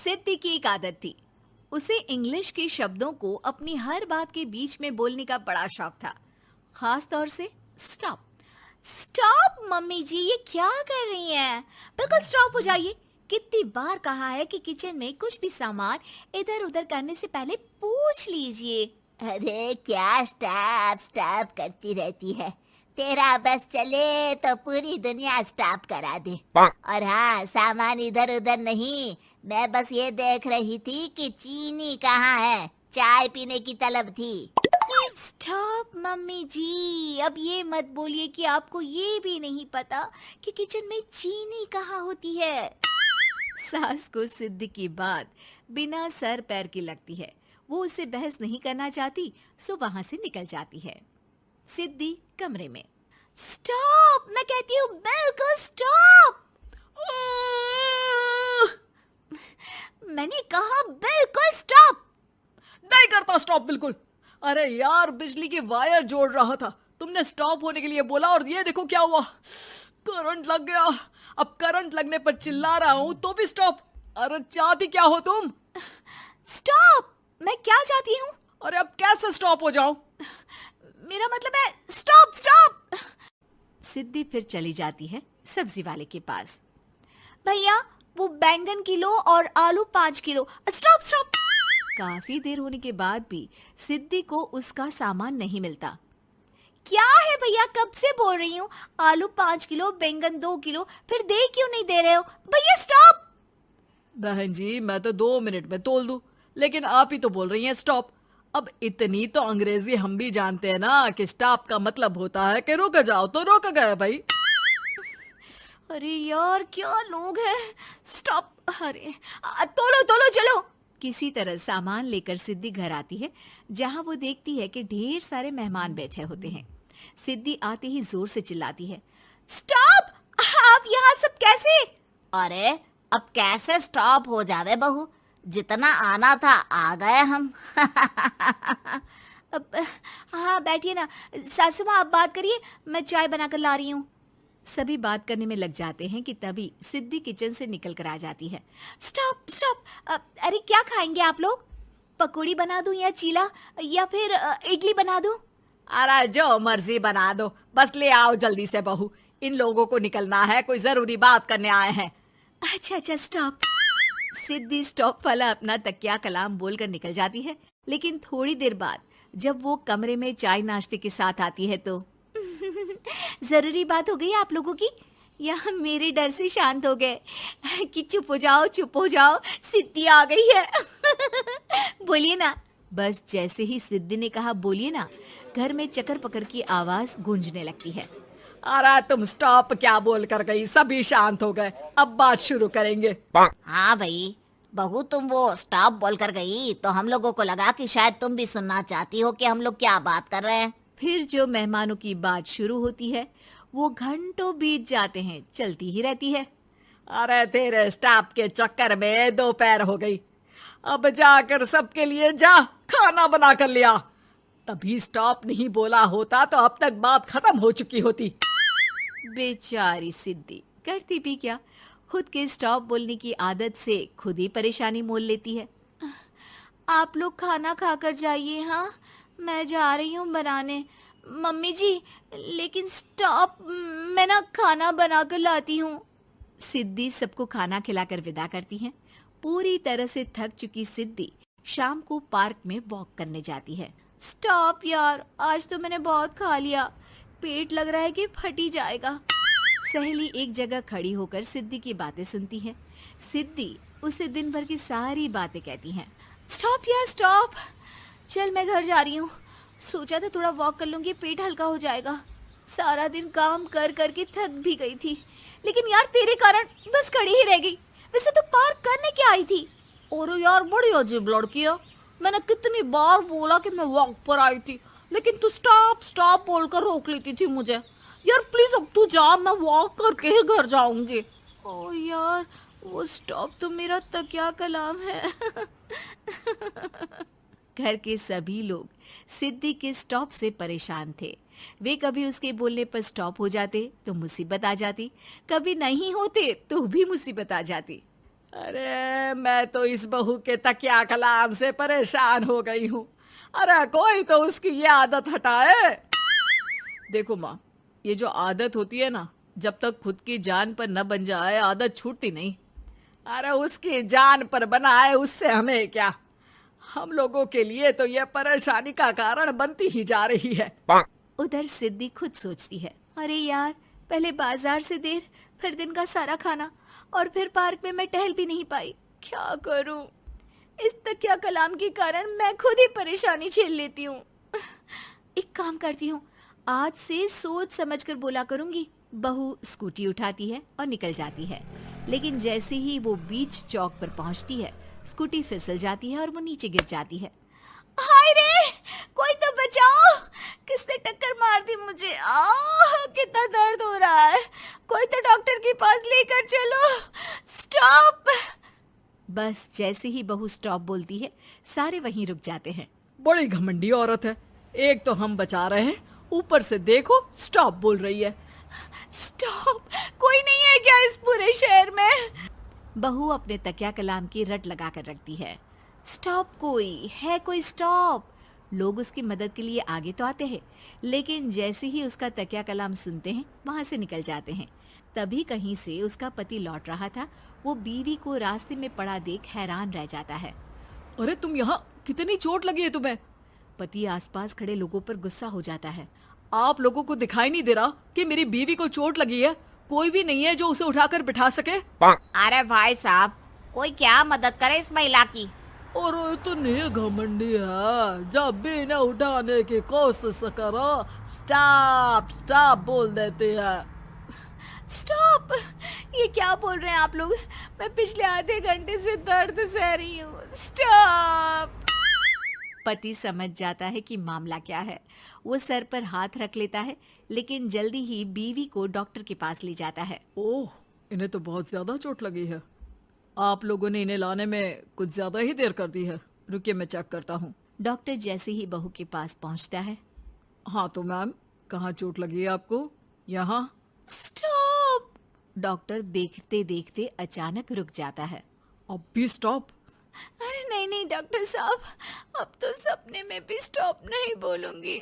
सिद्धि की एक आदत थी। उसे इंग्लिश के शब्दों को अपनी हर बात के बीच में बोलने का बड़ा शौक था, खास तौर से स्टॉप। स्टॉप मम्मी जी, ये क्या कर रही हैं? बिल्कुल स्टॉप हो जाइए। कितनी बार कहा है कि किचन में कुछ भी सामान इधर उधर करने से पहले पूछ लीजिए। अरे क्या स्टॉप स्टॉप करती रहती है। तेरा बस चले तो पूरी दुनिया स्टॉप करा दे। और हाँ, सामान इधर उधर नहीं, मैं बस ये देख रही थी कि चीनी कहाँ है। चाय पीने की तलब थी। स्टॉप मम्मी जी, अब ये मत बोलिए कि आपको ये भी नहीं पता कि किचन में चीनी कहाँ होती है। सास को सिद्धि की बात बिना सर पैर की लगती है। वो उससे बहस नहीं करना चाहती, सो वहां से निकल जाती है। सिद्धि कमरे में। स्टॉप, मैं कहती हूँ बिल्कुल स्टॉप। मैंने कहा बिल्कुल स्टॉप। नहीं करता स्टॉप बिल्कुल। अरे यार, बिजली की वायर जोड़ रहा था, तुमने स्टॉप होने के लिए बोला और ये देखो क्या हुआ, करंट लग गया। अब करंट लगने पर चिल्ला रहा हूं तो भी स्टॉप। अरे चाहती क्या हो तुम? स्टॉप, मैं क्या चाहती हूँ? अरे अब कैसे स्टॉप हो जाऊं? मेरा मतलब है स्टॉप स्टॉप। सिद्धि फिर चली जाती है सब्जी वाले के पास। भैया, वो बैंगन किलो और आलू 5 किलो। Stop stop. काफी देर होने के बाद भी सिद्धि को उसका सामान नहीं मिलता। क्या है भैया, कब से बोल रही हूँ आलू 5 किलो, बैंगन 2 किलो, फिर दे क्यों नहीं दे रहे हो? भैया स्टॉप। बहन जी, मैं तो 2 मिनट में तोल दूं, लेकिन आप ही तो बोल रही हैं स्टॉप। अब इतनी तो अंग्रेजी हम भी जानते हैं ना कि स्टॉप का मतलब होता है कि रुक जाओ, तो रुक गए भाई। अरे यार, क्या लोग हैं। स्टॉप। अरे तोलो तोलो चलो। किसी तरह सामान लेकर सिद्धि घर आती है, जहां वो देखती है कि ढेर सारे मेहमान बैठे होते हैं। सिद्धि आते ही जोर से चिल्लाती है, स्टॉप! आप यहाँ सब कैसे? अरे अब कैसे स्टॉप हो जावे बहू, जितना आना था आ गए हम। अब हाँ बैठिए ना। सासू माँ, आप बात करिए, मैं चाय बनाकर ला रही हूँ। सभी बात करने में लग जाते हैं कि तभी सिद्धि किचन से निकल कर आ जाती है। Stop stop. अरे क्या खाएंगे आप लोग? पकौड़ी बना दूं या चीला, या फिर इडली बना दूं? अरे जो मर्जी बना दो, बस ले आओ जल्दी से बहू, इन लोगों को निकलना है, कोई जरूरी बात करने आए हैं। अच्छा अच्छा स्टॉप। सिद्धि स्टॉप वाला अपना तकिया कलाम बोलकर निकल जाती है, लेकिन थोड़ी देर बाद जब वो कमरे में चाय नाश्ते के साथ आती है तो जरूरी बात हो गई आप लोगों की, या मेरे डर से शांत हो गए कि चुप हो जाओ, सिद्धि आ गई है। बोलिए ना। बस जैसे ही सिद्धि ने कहा बोलिए ना, घर में चकर पकर की आवाज गूंजने लगती है। अरे तुम स्टॉप क्या बोल कर गई, सभी शांत हो गए, अब बात शुरू करेंगे। हाँ भाई, बहू तुम वो स्टॉप बोल कर गई तो हम लोगों को लगा कि शायद तुम भी सुनना चाहती हो कि हम लोग क्या बात कर रहे हैं। फिर जो मेहमानों की बात शुरू होती है वो घंटों बीत जाते हैं, चलती ही रहती है। अरे तेरे स्टॉप के चक्कर में दोपहर हो गई, अब जाकर सबके लिए जा खाना बना कर लिया। तभी स्टॉप नहीं बोला होता तो अब तक बात खत्म हो चुकी होती। बेचारी सिद्धि करती भी क्या, खुद के स्टॉप बोलने की आदत से खुद ही परेशानी मोल लेती है। आप लोग खाना खाकर जाइए, हाँ मैं जा रही हूँ बनाने। मम्मी जी, लेकिन स्टॉप, मैं ना खाना बना कर लाती हूँ। सिद्धि सबको खाना खिलाकर विदा करती है। पूरी तरह से थक चुकी सिद्धि शाम को पार्क में वॉक करने जाती है। स्टॉप यार, आज तो मैंने बहुत खा लिया, पेट लग रहा है कि फट ही जाएगा। सहेली एक जगह खड़ी होकर सिद्धि की बातें सुनती है। सिद्धि उसे दिन भर की सारी बातें कहती हैं। स्टॉप यार स्टॉप, चल मैं घर जा रही हूँ। सोचा था थोड़ा वॉक कर लूंगी, पेट हल्का हो जाएगा। सारा दिन काम कर कर के थक भी गई थी, लेकिन यार तेरे कारण बस खड़ी ही रह गई। वैसे तो पार्क करने क्या आई थी? और यार बड़ी अजीब लड़की है, मैंने कितनी बार बोला कि मैं वॉक पर आई थी, लेकिन तू स्टॉप स्टॉप बोलकर रोक लेती थी मुझे। यार प्लीज अब तू जा, मैं वॉक करके ही घर जाऊंगी। ओ यार, वो स्टॉप तो मेरा तकिया कलाम है। घर के सभी लोग सिद्धि के स्टॉप से परेशान थे। वे कभी उसके बोलने पर स्टॉप हो जाते तो मुसीबत आ जाती, कभी नहीं होते तो भी मुसीबत आ जाती। अरे मैं तो इस बहू के तकिया कलाम से परेशान हो गई हूँ। अरे कोई तो उसकी ये आदत हटाए। देखो माँ, ये जो आदत होती है ना, जब तक खुद की जान पर न बन जाए आदत छूटती नहीं। अरे उसकी जान पर बनाए उससे हमें क्या, हम लोगों के लिए तो ये परेशानी का कारण बनती ही जा रही है। उधर सिद्धि खुद सोचती है, अरे यार, पहले बाजार से देर, फिर दिन का सारा खाना, और फिर पार्क में मैं टहल भी नहीं पाई। क्या करूं? इस तकिया कलाम के कारण मैं खुद ही परेशानी झेल लेती हूँ। एक काम करती हूँ, आज से सोच समझ कर बोला करूंगी। बहू स्कूटी उठाती है और निकल जाती है, लेकिन जैसे ही वो बीच चौक पर पहुंचती है, स्कूटी फिसल जाती है और वो नीचे गिर जाती है। हाय रे, कोई तो बचाओ, किसने टक्कर मार दी मुझे? कितना दर्द हो रहा है, कोई तो डॉक्टर के पास लेकर चलो। स्टॉप। बस जैसे ही बहू स्टॉप बोलती है, सारे वहीं रुक जाते हैं। बड़ी घमंडी औरत है, एक तो हम बचा रहे हैं, ऊपर से देखो स्टॉप बोल रही है। स्टॉप, कोई नहीं है क्या इस पूरे शहर में? बहू अपने तकिया कलाम की रट लगा कर रखती है। स्टॉप, कोई है? कोई स्टॉप? लोग उसकी मदद के लिए आगे तो आते हैं, लेकिन जैसे ही उसका तकिया कलाम सुनते हैं, वहां से निकल जाते हैं। तभी कहीं से उसका पति लौट रहा था। वो बीवी को रास्ते में पड़ा देख हैरान रह जाता है। अरे तुम यहाँ, कितनी चोट लगी है तुम्हें? पति आसपास खड़े लोगों पर गुस्सा हो जाता है। आप लोगों को दिखाई नहीं दे रहा कि मेरी बीवी को चोट लगी है? कोई भी नहीं है जो उसे उठाकर बिठा सके? अरे भाई साहब, कोई क्या मदद करे इस महिला की। और इतनी घमंडी है, जब भी इन्हें उठाने की कोशिश करो स्टॉप स्टॉप बोल देती है। स्टॉप, ये क्या बोल रहे हैं आप लोग? मैं पिछले आधे घंटे से दर्द सह रही हूँ। स्टॉप। पति समझ जाता है कि मामला क्या है। वो सर पर हाथ रख लेता है, लेकिन जल्दी ही बीवी को डॉक्टर के पास ले जाता है। ओह, इन्हें तो बहुत ज्यादा चोट लगी है। आप लोगों ने इन्हें लाने में कुछ ज्यादा ही देर कर दी है। रुकिए, मैं चेक करता हूँ। डॉक्टर जैसे ही बहू के पास पहुँचता है। हाँ तो मैम, कहाँ चोट लगी है आपको? यहाँ? स्टॉप। डॉक्टर देखते देखते अचानक रुक जाता है। अब भी स्टॉप? अरे नहीं नहीं डॉक्टर साहब, अब तो सपने में भी स्टॉप नहीं बोलूंगी।